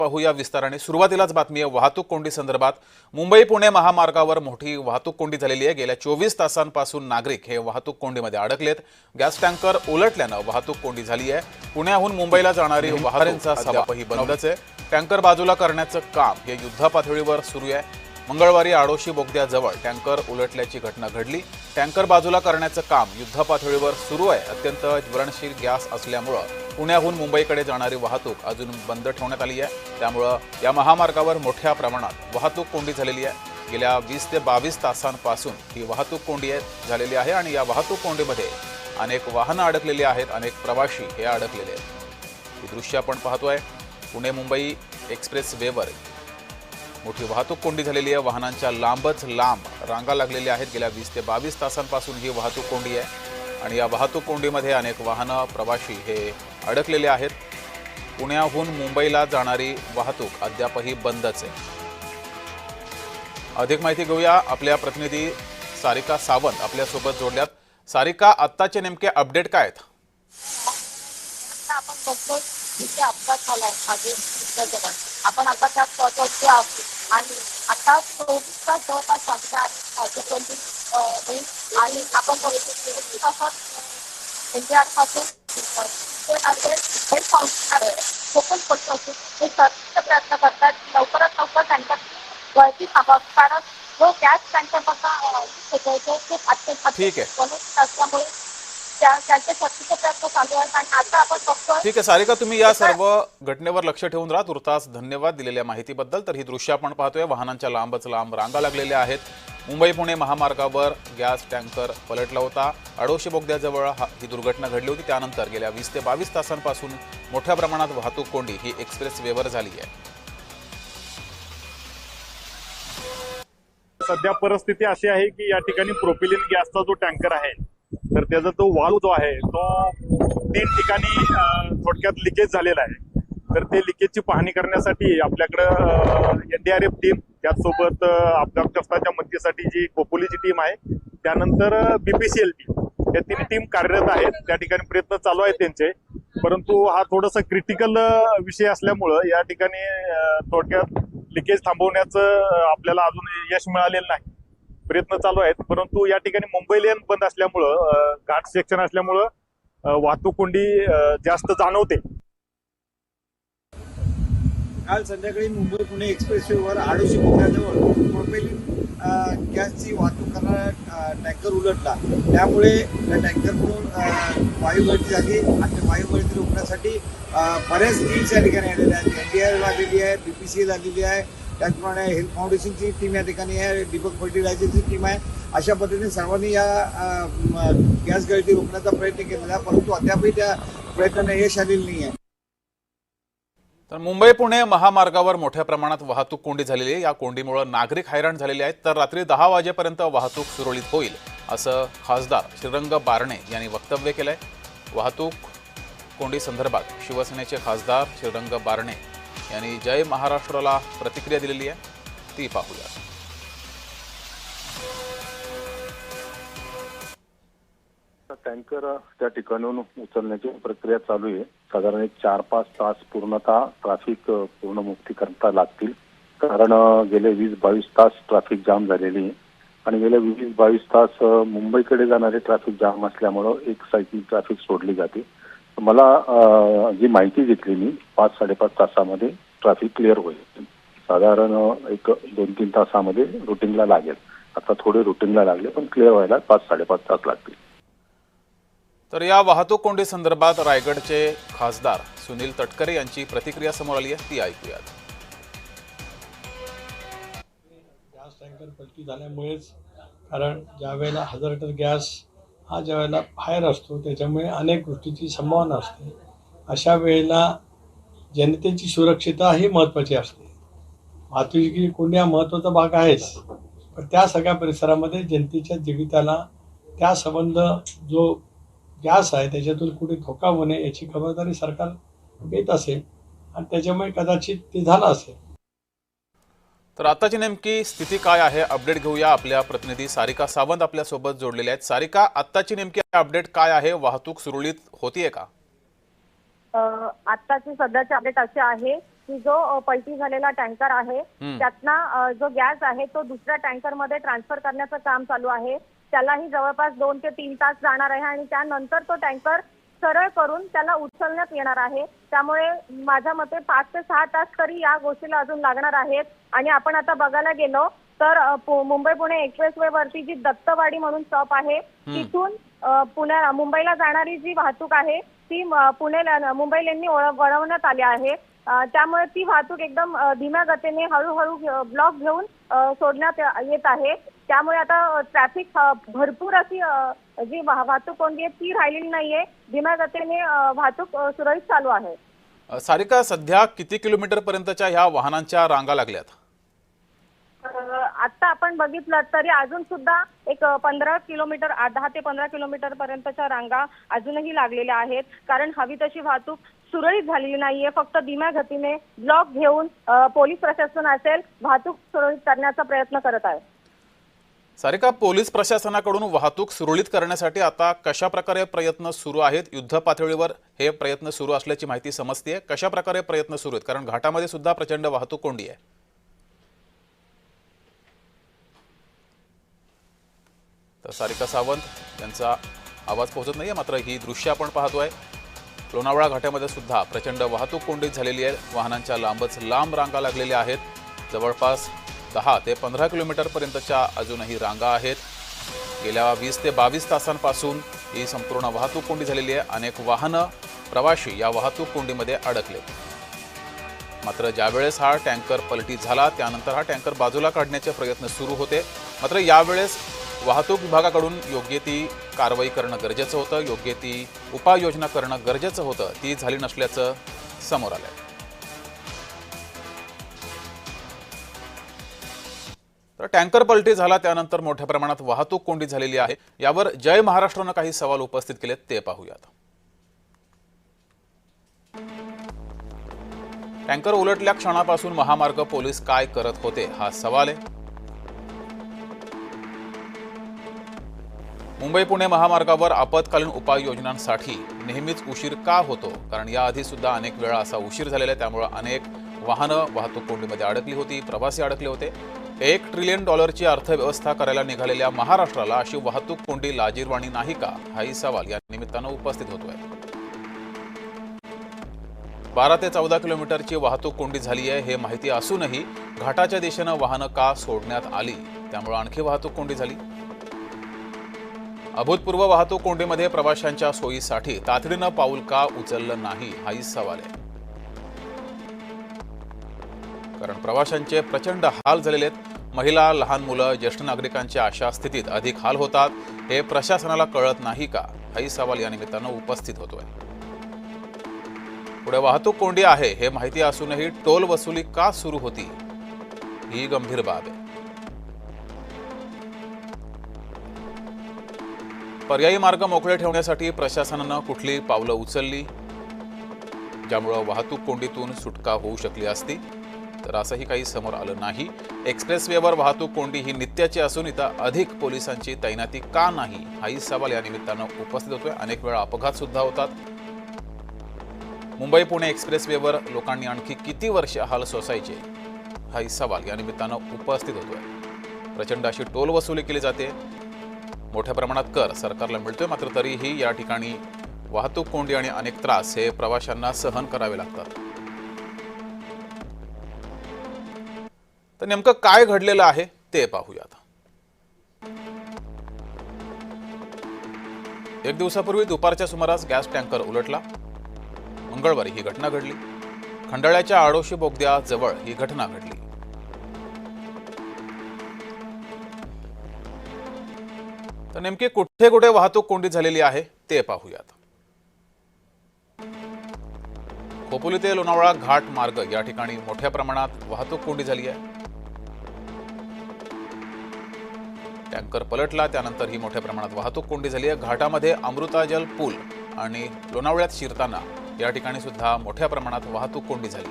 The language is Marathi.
पाहूया विस्ताराने। सुरुवातीलाच बातमी आहे वाहतूक कोंडी संदर्भात। मुंबई पुणे महामार्गावर मोठी वाहतूक कोंडी झालेली आहे। गेल्या 24 तासांपासून नागरिक हे वाहतूक कोंडीमध्ये अडकलेत। गॅस टँकर उलटल्याने वाहतूक कोंडी झाली आहे। पुण्याहून मुंबईला जाणारी वाहतूकीचा अद्यापही बंदच आहे। टँकर बाजूला करण्याचं काम हे युद्धपातळीवर सुरू आहे। मंगळवारी आडोशी बोगद्याजवळ टँकर उलटल्याची घटना घडली। टँकर बाजूला करण्याचं काम युद्धपातळीवर सुरू आहे। अत्यंत ज्वलनशील गॅस असल्यामुळे पुण्याहून मुंबईकडे जाणारी वाहतूक अजून बंद ठेवण्यात आली आहे। त्यामुळे या महामार्गावर मोठ्या प्रमाणात वाहतूक कोंडी झालेली आहे। गेल्या 20 ते 22 तासांपासून ही वाहतूक कोंडी झालेली आहे आणि या वाहतूक कोंडीमध्ये अनेक वाहनं अडकलेली आहेत, अनेक प्रवासी हे अडकलेले आहेत। ही दृश्य आपण पाहतोय। पुणे मुंबई एक्सप्रेस वेवर मोठी वाहतूक कोंडी झालेली आहे। वाहनांच्या लांबच लांब रांगा लागलेल्या आहेत। गेल्या 20 ते 22 तासांपासून ही वाहतूक कोंडी आहे आणि या वाहतूक कोंडीमध्ये अनेक वाहनं प्रवासी हे अडकलेले आहेत। पुण्याहून मुंबईला जाणारी वाहतूक अद्यापही बंदच आहे। अधिक माहिती घेऊया, आपल्या प्रतिनिधी सारिका सावंत आपल्या सोबत जोडल्यात। सारिका, आत्ताचे नेमके अपडेट काय आहेत? आपण बघतो इथे अपघात झालाय आपण आता त्या स्पॉटवरती आहोत आणि आता 24 तास जवळपास आणि आपण बघतो फोकस करतो हे प्रयत्न करतात लवकरात लवकर त्यांच्या वरती कारण जो गॅस टँकर ठीक आहे, असल्यामुळे त्यांचे शक्तीचे प्रयत्न चालू आहेत आणि आता आपण बघतो। ठीक आहे सारिका, तुम्ही या सर्व घटनेवर लक्ष ठेवून राहा। तुर्तास धन्यवाद दिलेल्या माहितीबद्दल। तर ही दृश्य आपण पाहतोय, वाहनांच्या लांबच लांब रांगा लागलेल्या आहेत। मुंबई पुणे महामार्गावर गॅस टँकर पलटला होता। आडोशी बोगद्याजवळ ही दुर्घटना घडली होती। त्यानंतर गेल्या 20 ते 22 तासांपासून मोठ्या प्रमाणात वाहतूक कोंडी ही एक्सप्रेस वेवर झाली आहे। सध्या परिस्थिती अशी आहे की या ठिकाणी प्रोपिलिन गॅसचा जो टँकर आहे तर त्याचा तो वाल्व जो आहे तो 3 ठिकाणी थोडक्यात लिकेज झालेला आहे। तर ते लिकेजची पाहणी करण्यासाठी आपल्याकडं NDRF टीम, त्याचसोबत अपघातग्रस्तांच्या मदतीसाठी जी खोपोलीची टीम आहे, त्यानंतर BPCL टीम, या 3 टीम कार्यरत आहेत। त्या ठिकाणी प्रयत्न चालू आहेत त्यांचे, परंतु हा थोडासा क्रिटिकल विषय असल्यामुळं या ठिकाणी थोडक्यात लिकेज थांबवण्याचं आपल्याला अजून यश मिळालेलं नाही। प्रयत्न चालू आहेत, परंतु या ठिकाणी मुंबई लेन बंद असल्यामुळं, घाट सेक्शन असल्यामुळं वाहतूक कोंडी जास्त जाणवते। काल संध्याकाळी मुंबई पुणे एक्सप्रेसवेवर आडोशी बोगद्याजवळ प्रोपेलिन गॅसची वाहतूक करणारा टँकर उलटला। त्यामुळे त्या टँकरकडून वायुगळती झाली आणि वायुगळती रोखण्यासाठी बऱ्याच टीम्स या ठिकाणी आलेल्या आहेत। NDRF आलेली आहे, BPCL आलेली आहे, त्याचप्रमाणे हेल्थ फाउंडेशनची टीम या ठिकाणी आहे, दीपक फर्टिलायझरची टीम आहे। अशा पद्धतीने सर्वांनी या गॅस गळती रोखण्याचा प्रयत्न केलेला आहे, परंतु अद्यापही त्या प्रयत्नांना यश आलेलं नाही आहे। तर मुंबई पुणे महामार्गावर मोठ्या प्रमाणात वाहतूक कोंडी झालेली आहे। या कोंडीमुळे नागरिक हैराण झालेले आहेत। तर रात्री 10 वाजेपर्यंत वाहतूक सुरळीत होईल असं खासदार श्रीरंग बारणे यांनी वक्तव्य केलंय। वाहतूक कोंडी संदर्भात शिवसेनेचे खासदार श्रीरंग बारणे यांनी जय महाराष्ट्राला प्रतिक्रिया दिलेली आहे, ती पाहूया। टँकर त्या ठिकाणून उचलण्याची प्रक्रिया चालू आहे। साधारण 4-5 तास पूर्णतः ट्रॅफिक पूर्ण मुक्ती करता लागतील, कारण गेले 20-22 तास ट्रॅफिक जाम झालेली आहे आणि गेले 20-22 तास मुंबईकडे जाणारे ट्रॅफिक जाम असल्यामुळं एक सायकल ट्रॅफिक सोडली जाते। मला जी माहिती घेतली मी 5-5.5 तासामध्ये ट्रॅफिक क्लिअर होईल। साधारण एक 2-3 तासामध्ये रुटीनला लागेल। आता थोडे रुटीनला लागले, पण क्लिअर व्हायला 5-5.5 तास लागतील। तर या वाहतूक कोंडी संदर्भात रायगडचे खासदार सुनील तटकरे यांची प्रतिक्रिया समोर आली आहे, ती ऐकूयात। गॅस टँकर पलटी झाल्यामुळेच, कारण ज्या वेळेला हजार्डस गॅस हा ज्या वेळेला बाहेर असतो त्याच्यामुळे अनेक गोष्टीची संभावना असते। अशा वेळेला जनतेची सुरक्षितता ही महत्त्वाची असते। वाहतुकीची कोंडी हा महत्त्वाचा भाग आहेच, पण त्या सगळ्या परिसरामध्ये जनतेच्या जीविताला त्या संबंध जो गॅस आहे त्याच्यातून कुठे धोका होणे याची खबरदारी सरकार घेत असेल आणि त्याच्यामुळे कदाचित ते झालं असेल। तर आताची नेमकी स्थिती काय आहे अपडेट घेऊया। आपल्या प्रतिनिधी सारिका सावंत आपल्या सोबत जोडलेल्या आहेत। सारिका, आताची नेमकी अपडेट काय आहे? वाहतूक सुरळीत होतीये का? आताचे सध्याचे अपडेट असे आहे की जो पलटी झालेला टँकर आहे त्यातनं जो गॅस आहे तो दुसऱ्या टँकरमध्ये ट्रान्सफर करण्याचं काम चालू आहे. त्यालाही जवळपास 2 ते 3 तास जाणार आहे आणि त्यानंतर तो टँकर सरळ करून त्याला उचलण्यात येणार आहे. त्यामुळे माझ्या मते 5 ते 6 तास तरी या गोष्टीला अजून लागणार आहेत. आणि आपण आता बघायला गेलो तर मुंबई पुणे एक्सप्रेसवे वरती जी दत्तवाडी म्हणून स्टॉप आहे तिथून मुंबईला जाणारी जी वाहतूक आहे ती मुंबई लेननी वळवण्यात आली आहे. त्यामुळे ती वाहतूक एकदम धीम्या गतीने हळूहळू ब्लॉक घेऊन सोडण्यात येत आहे. त्यामुळे आता ट्रॅफिक भरपूर अशी जी वाहतूक कोंडी आहे ती राहिलेली नाहीये. धीम्या गतीने वाहतूक सुरळीत चालू आहे. सारिका, सध्या किती किलोमीटर पर्यंतच्या ह्या वाहनांच्या रांगा लागल्यात? आता आपण बघितलं तरी अजून सुद्धा एक 15 किलोमीटर 10 ते 15 किलोमीटर पर्यंतच्या रांगा अजूनही लागलेल्या आहेत. कारण हवी तशी वाहतूक सुरळीत झालेली नाहीये. फक्त धीम्या गतीने ब्लॉक घेऊन पोलीस प्रशासन असेल वाहतूक सुरळीत करण्याचा प्रयत्न करत आहे. सारिका, पोलीस प्रशासनाकडून वाहतूक सुरळीत करण्यासाठी आता कशा प्रकारे प्रयत्न सुरू आहेत? युद्ध पातळीवर हे प्रयत्न सुरू असल्याची माहिती समजते. कशा प्रकारे प्रयत्न सुरू आहेत? कारण घाटामध्ये सुद्धा प्रचंड वाहतूक कोंडी आहे. तर सारिका सावंत यांचा आवाज पोहोचत नाहीये, मात्र ही दृश्य आपण पाहतोय. लोणावळा घाटामध्ये सुद्धा प्रचंड वाहतूक कोंडीत झालेली आहे. वाहनांच्या लांबच लांब रांगा लागलेल्या आहेत. जवळपास 10 ते 15 किलोमीटर पर्यंतच्या अजूनही रांगा आहेत. गेल्या 20 ते 22 तासांपासून ही संपूर्ण वाहतूक कोंडी झालेली आहे. अनेक वाहनं प्रवाशी या वाहतूक कोंडीमध्ये अडकले. मात्र ज्यावेळेस हा टँकर पलटी झाला त्यानंतर हा टँकर बाजूला काढण्याचे प्रयत्न सुरू होते. मात्र यावेळेस वाहतूक विभागाकडून योग्य ती कारवाई करणं गरजेचं होतं, योग्य ती उपाययोजना करणं गरजेचं होतं. ती झाली नसल्याचं समोर आलंय. तर टँकर पलटी झाला त्यानंतर मोठ्या प्रमाणात वाहतूक कोंडी झालेली आहे. यावर जय महाराष्ट्रानं काही सवाल उपस्थित केलेत, ते पाहूयात. टँकर उलटल्या क्षणापासून महामार्ग पोलीस काय करत होते हा सवाल आहे. मुंबई पुणे महामार्गावर आपत्कालीन उपाययोजनांसाठी नेहमीच उशीर का होतो? कारण याआधी सुद्धा अनेक वेळा असा उशीर झालेला आहे. त्यामुळे अनेक वाहनं वाहतूक कोंडीमध्ये अडकली होती, प्रवासी अडकले होते. $1 ट्रिलियन अर्थव्यवस्था करायला निघालेल्या महाराष्ट्राला अशी वाहतूक कोंडी लाजिरवाणी नाही का? हाही सवाल या निमित्तानं उपस्थित होतोय. 12 ते 14 किलोमीटरची वाहतूक कोंडी झाली आहे हे माहिती असूनही घाटाच्या दिशेनं वाहनं का सोडण्यात आली? त्यामुळे आणखी वाहतूक कोंडी झाली. अभूतपूर्व वाहतूक कोंडीमध्ये प्रवाशांच्या सोयीसाठी तातडीनं पाऊल का उचललं नाही हाही सवाल आहे. कारण प्रवाशांचे प्रचंड हाल झालेले आहेत. महिला, लहान मुलं, ज्येष्ठ नागरिकांच्या अशा स्थितीत अधिक हाल होतात. हे प्रशासनाला कळत नाही का? हाही सवाल या निमित्तानं उपस्थित होतोय. पुढे वाहतूक कोंडी आहे हे माहिती असूनही टोल वसुली का सुरू होती? ही गंभीर बाब आहे. पर्यायी मार्ग मोकळे ठेवण्यासाठी प्रशासनानं कुठली पावलं उचलली ज्यामुळे वाहतूक कोंडीतून सुटका होऊ शकली असती? तर असंही काही समोर आलं नाही. एक्सप्रेसवेवर वाहतूक कोंडी ही नित्याची असून इथं अधिक पोलिसांची तैनाती का नाही हाही सवाल या निमित्तानं उपस्थित होतोय. अनेक वेळा अपघात सुद्धा होतात. मुंबई पुणे एक्सप्रेसवेवर लोकांनी आणखी किती वर्ष हाल सोसायचे हाही सवाल या निमित्तानं उपस्थित होतोय. प्रचंड अशी टोल वसुली केली जाते, मोठ्या प्रमाणात कर सरकारला मिळतोय. मात्र तरीही या ठिकाणी वाहतूक कोंडी आणि अनेक त्रास हे प्रवाशांना सहन करावे लागतात. तर नेमकं काय घडलेलं आहे ते पाहूयात. 1 दिवसापूर्वी दुपारच्या सुमारास गॅस टँकर उलटला. मंगळवारी ही घटना घडली. खंडाळ्याच्या आडोशी बोगद्याजवळ ही घटना घडली. तर नेमकी कुठे कुठे वाहतूक कोंडी झालेली आहे ते पाहूयात. खोपोली ते लोणावळा घाट मार्ग या ठिकाणी मोठ्या प्रमाणात वाहतूक कोंडी झाली आहे. टँकर पलटला त्यानंतर ही मोठ्या प्रमाणात वाहतूक कोंडी झाली आहे. घाटामध्ये अमृताजल पूल आणि लोणावळ्यात शिरताना या ठिकाणी सुद्धा मोठ्या प्रमाणात वाहतूक कोंडी झाली.